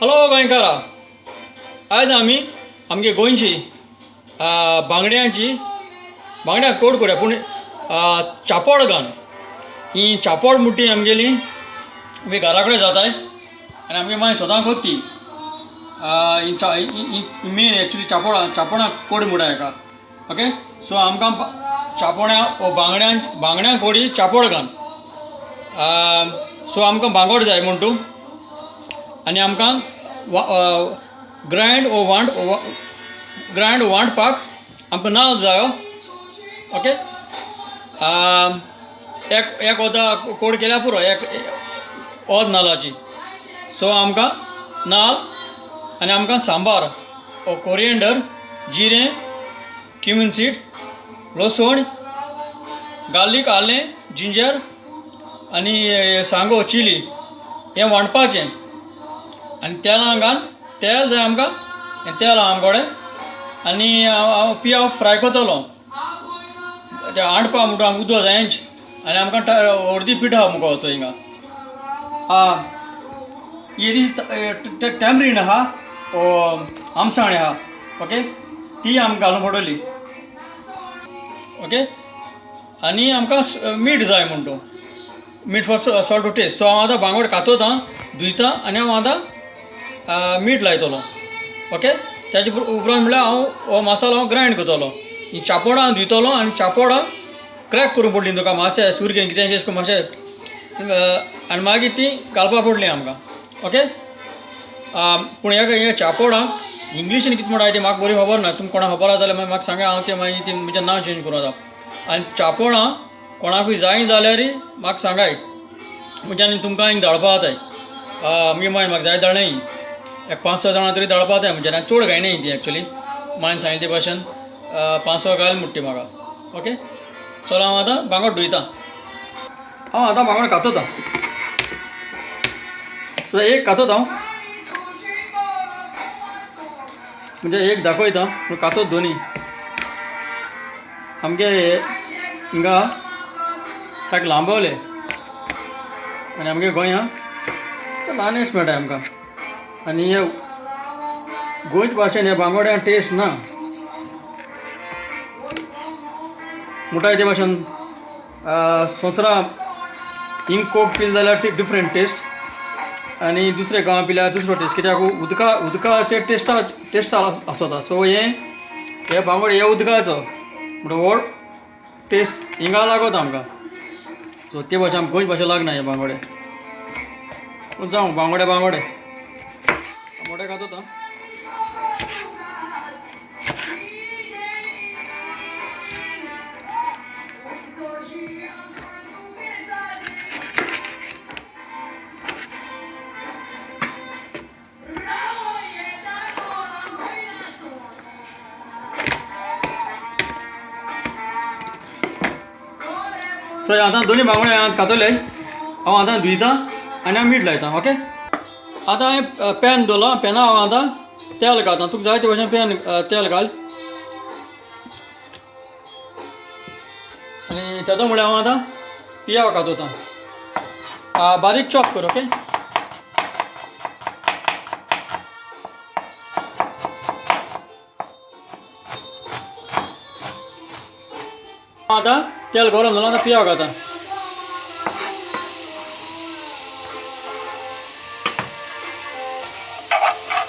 Hello गोंयकारा. आयज आमी आमगे गोंयची बांगड्यां कोड करूया पूण चापोड घान ही चापोड मुठी आमगेली आमी घरा कडेन जाताय आनी आमगे मागीर सोदां कोत्ती मेन एक्चुली चापोणां कोड म्हणटा हेका. ओके, सो आमकां चापोण्या ओ बांगड्यां कोडी चापोड घान. सो आमकां बांगोड जाय म्हण तूं आनी आमकां ग्रायंड वांटपाक आमकां नाल्ल जायो. ओके, एक ओदा कोड केल्यार पुरो एक ओद नाल्लाची. सो आमकां नाल्ल आनी आमकां सांबार ओ कोरिएंडर, जिरें, क्युमीन सीड, लसूण, गार्लीक, आलें, जिंजर आनी सांगो चिली हें वांटपाचें. आनी तेलां घाल, तेल जाय आमकां, तेल आहा आमकोडे आनी पियाव फ्राय कोतलो. ते हांडपा म्हणटा आमकां उदक जायच आनी आमकां अर्दी पीठ आहा मुगो वचो हिंगा. ही टॅमरीन आहा ओ आमसाणे आहा. ओके, ती आमकां घालून पडटली. ओके, आनी आमकां मीठ जाय म्हण तूं, मीठ for salt to taste. So हांव आतां बांगोड कातोता, धुयता आनी हांव आतां मीठ लायतलो. ओके, त्याचे उपरांत म्हणल्यार हांव हो मसालो हांव ग्रायंड करतलो. ही चापोडां धुयतलो आनी चापोडां क्रॅक करूंक पडलीं तुका मातशें सुरकेन कितें अशें करून मातशें आनी मागीर ती घालपाक पडलीं आमकां. ओके, पूण हे चापोडांक इंग्लिशीन कितें म्हणटा तें म्हाका बरी खबर ना. तुमकां कोणाक खबर आसा जाल्यार म्हाका सांगा, हांव तें मागीर ती म्हजें नांव चेंज करूं आतां. आनी चापोडां कोणाकूय जाय जाल्यार म्हाका सांगाय, म्हणजे आनी तुमकां हिंग धाडपा जाताय. मी मागीर म्हाका जाय धाडनाय एक 5-6 जाणां तरी धाडपा जाताय. म्हणजे आनी चड गायनाय ती एक्चुली मागीर सांगिल्ले ते भाशेन 5-6 घाल म्हणटा ती म्हाका. ओके, चलो हांव आतां बांगोड धुयता. हांव आतां बांगोड कातोता. सो एक कातोता हांव, म्हणजे एक दाखयता पूण कातोत दोनी. आमगे हिंगा साक लांबवले आनी आमगे गोंयां ल्हानेस्ट मेळटाय आमकां. आनी हे गोंयचे भाशेन हे बांगोड्यां टेस्ट ना म्हणटाय ते भाशेन सोंसरां हिंग कोक पिल जाल्यार डिफरंट टेस्ट आनी दुसरे गांवां पिल्यार दुसरो टेस्ट, कित्याक उदकाचे टेस्ट आसता. सो हे बांगोड हे उदकाचो म्हणटा हो टेस्ट हिंगा लागता आमकां. सो ते भाशेन आमकां गोंयचे भाशेन लागना हे बांगोडे. पूण जावं बांगोडे मोठे कातोता. सो आतां दोनी बांगडे कातोले हांव आतां धुयता आनी हांव मीठ लायता. ओके, आतां हांवें पॅन दवरलो. पॅना हांव आतां तेल घालता. तुका जाय ते भाशेन तेल घाल आनी तेदो म्हळ्यार हांव आतां पियाव कातोता. बारीक चॉप कर. ओके, आतां तेल गरम जालां, आतां पियाव घालता.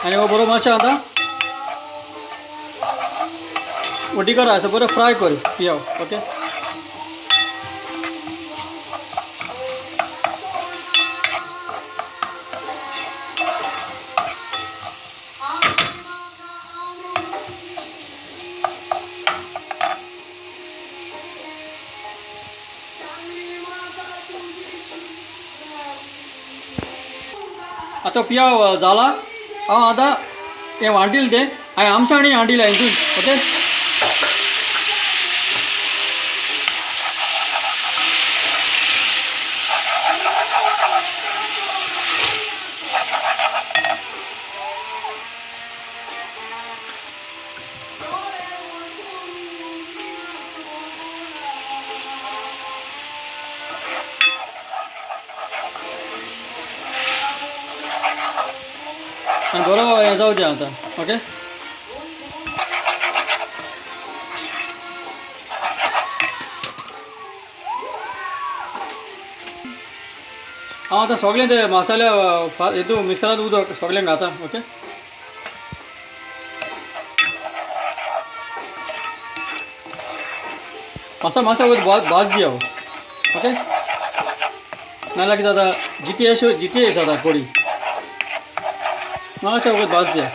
आनी हो बरो मातशें आतां वटी कर, असो बरो फ्राय कर पियाव. ओके, आतां पियाव जाला. हांव आतां हें वांटिल तें हांवें आमसाणी हांडिल्या हितून. ओके, आनी बरो हें जाऊ दे आतां ओके. हांव आतां सगळें ते मसाले हितू मिक्सरांत उदक सगळें घालता ओके. मातसो वयर भाज दिया ओके. नाल्यार कितें जाता जिती जाता कोडी मातशें वयर भाज दिया.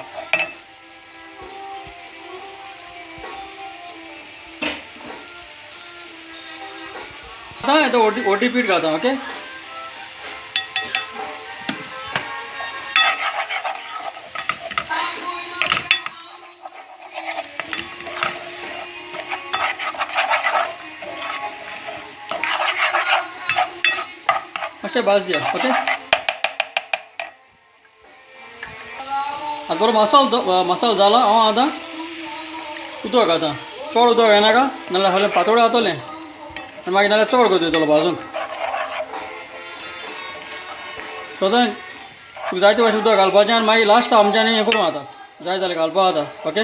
आतां येता ओटी पीठ घालता ओके. मातशें भाज दिया ओके. आतां बरो मसालो जाला. हांव आतां उदक घालता. चड उदक येनाका नाल्यार सगळें पातोळें जातलें आनी मागीर नाल्यार चड कोंत वयतलो भाजूंक. सो आतां तुका जाय ते भाशेन उदक घालपाचें आनी मागीर लास्ट आमच्यांनी हें करूं आतां जाय जाल्यार घालपा जाता ओके.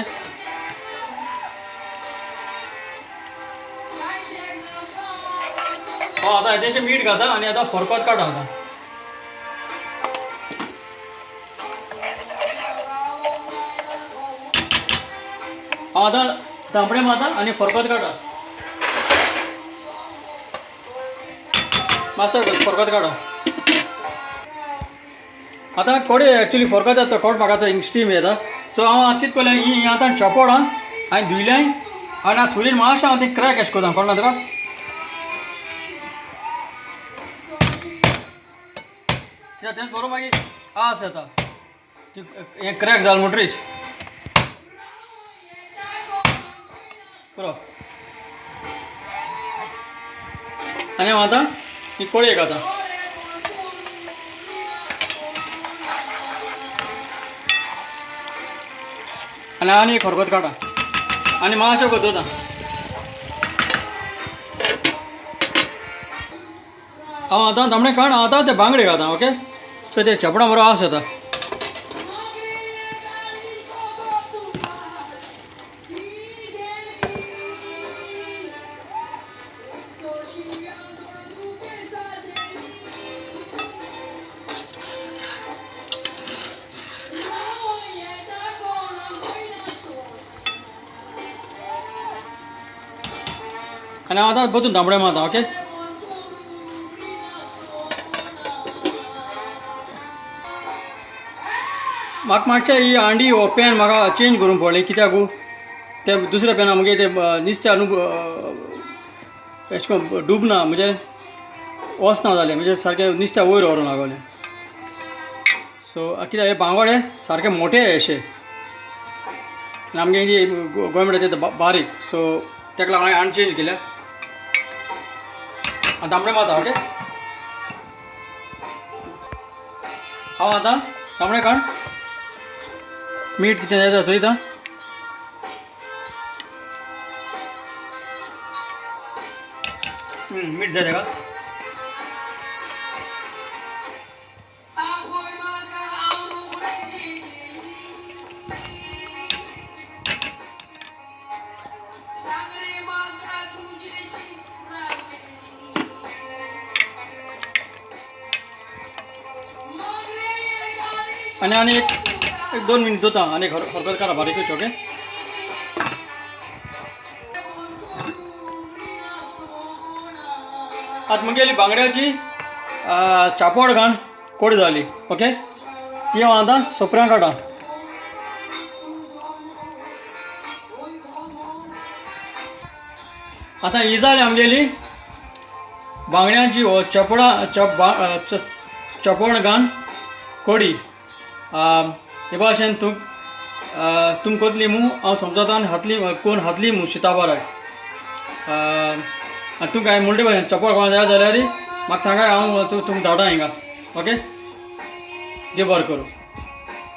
हांव आतां येदेशें मीठ घालता आनी आतां फरकोत काडटा आतां. हांव आतां तांबडे मारता आनी फरकोत काडटा. मातसो फरकोत काडा. आतां कोडे एक्चुली फरकोत येता कोट म्हाका आतां स्टीम येता. सो हांव आतां कितें केलें ही आतां चॉपड हांवें धुयलें आनी आतां सुरीन मातशें हांव ती क्रॅक अशें कोता कळना तुका. तेच बरो मागीर आस येता हें क्रॅक जालें म्हणटरीच बरो. आनी हांव आतां ही कोळयेक घालता. आनी खरकोत काडा आनी मातशें कोदोता. हांव आतां तांबडे काड हांव आतां ते बांगडे घालता ओके. सो ते चपडा बरो आस येता. आनी हांव आतां बतून तांबडे मारता ओके. म्हाका मातशें ही हांडी हो पॅन म्हाका चेंज करूंक पडलें कित्याक ते दुसऱ्या पॅना मुगे ते नुस्तें न्हू अशें करून डुबना म्हणजे वचना जालें म्हणजे सारकें नुस्तें वयर व्हरूंक लागलें. सो कित्याक हे बांगड हे सारके मोठे अशे आनी आमगे गोंयमेट ते बारीक. सो तेका लागून हांवें चेंज केल्या. आतां तांबडे मारता ओके. हांव आतां तांबडे काड मीठ कितें जाय तें चयता. मीठ जाय तेका. आनी एक 2 मिनट दोता आनी खरखत काडा बारीकूच ओके. आतां मुगेली बांगड्याची चापोड घाण कोडी जाली ओके. ती हांव आतां सोपऱ्यां काडा. आतां ही जाली आमगेली बांगड्यांची हो चपण घाण कोडी. हे भाशेन तुम कोतली मू हांव समजता आनी कोण हातली मू शिता बाराक. आनी तुमकां हांवें म्हणटे भाशेन चपळ कोणा जाय जाल्यार म्हाका सांगाय हांव तुमकां धाडा हिंगा ओके. देव बरें करूं.